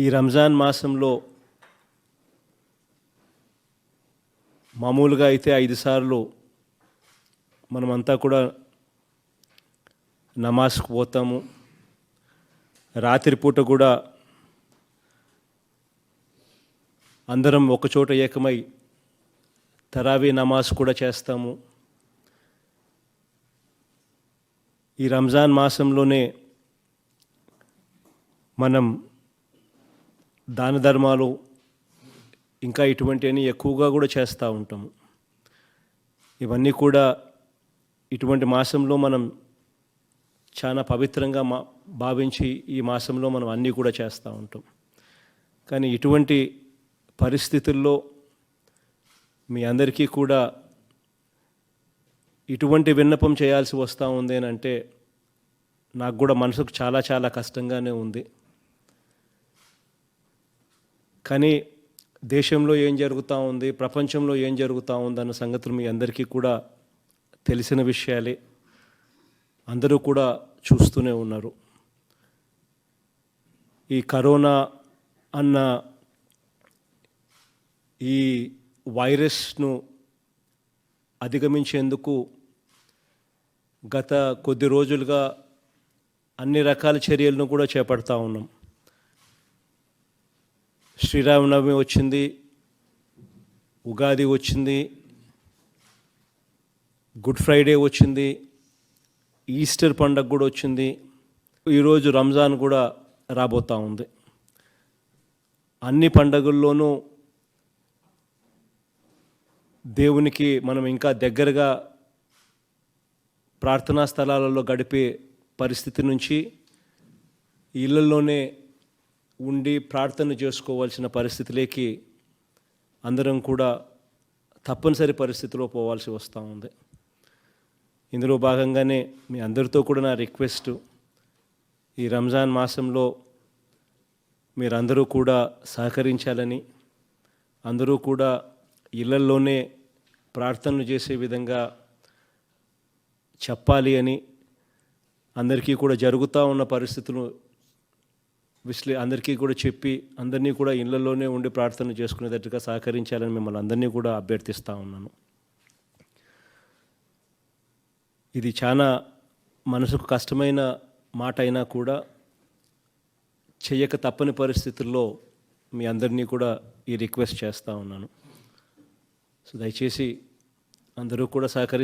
ఈ రంజాన్ మాసంలో మామూలుగా అయితే 5 సార్లు మనమంతా కూడా నమాజ్కి పోతాము. రాత్రిపూట కూడా అందరం ఒకచోట ఏకమై తరావీ నమాజ్ కూడా చేస్తాము. ఈ రంజాన్ మాసంలోనే మనం దాన ధర్మాలు ఇంకా ఇటువంటివన్నీ ఎక్కువగా కూడా చేస్తూ ఉంటాము. ఇవన్నీ కూడా ఇటువంటి మాసంలో మనం చాలా పవిత్రంగా భావించి ఈ మాసంలో మనం అన్నీ కూడా చేస్తూ ఉంటాం. కానీ ఇటువంటి పరిస్థితుల్లో మీ అందరికీ కూడా ఇటువంటి విన్నపం చేయాల్సి వస్తూ ఉంది అని అంటే నాకు కూడా మనసుకు చాలా చాలా కష్టంగానే ఉంది. కానీ దేశంలో ఏం జరుగుతూ ఉంది, ప్రపంచంలో ఏం జరుగుతూ ఉందన్న సంగతులు మీ అందరికీ కూడా తెలిసిన విషయాలే. అందరూ కూడా చూస్తూనే ఉన్నారు. ఈ కరోనా అన్న ఈ వైరస్ను అధిగమించేందుకు గత కొద్ది రోజులుగా అన్ని రకాల చర్యలను కూడా చేపడతా ఉన్నాం. శ్రీరామనవమి వచ్చింది, ఉగాది వచ్చింది, గుడ్ ఫ్రైడే వచ్చింది, ఈస్టర్ పండగ కూడా వచ్చింది, ఈరోజు రంజాన్ కూడా రాబోతూ ఉంది. అన్ని పండగల్లోనూ దేవునికి మనం ఇంకా దగ్గరగా ప్రార్థనా స్థలాలలో గడిపే పరిస్థితి నుంచి ఇళ్ళల్లోనే ఉండి ప్రార్థన చేసుకోవాల్సిన పరిస్థితిలోకి అందరం కూడా తప్పనిసరి పరిస్థితిలో పోవాల్సి వస్తూ ఉంది. ఇందులో భాగంగానే మీ అందరితో కూడా నా రిక్వెస్ట్, ఈ రంజాన్ మాసంలో మీరందరూ కూడా సహకరించాలని, అందరూ కూడా ఇళ్ళల్లోనే ప్రార్థనలు చేసే విధంగా చెప్పాలి అని, అందరికీ కూడా జరుగుతూ ఉన్న పరిస్థితులు అందరికీ కూడా చెప్పి అందరినీ కూడా ఇళ్ళల్లోనే ఉండి ప్రార్థన చేసుకునేటట్టుగా సహకరించాలని మిమ్మల్ని అందరినీ కూడా అభ్యర్థిస్తూ ఉన్నాను. ఇది చాలా మనసుకు కష్టమైన మాట అయినా కూడా చెయ్యక తప్పని పరిస్థితుల్లో మీ అందరినీ కూడా ఈ రిక్వెస్ట్ చేస్తూ ఉన్నాను. సో దయచేసి అందరూ కూడా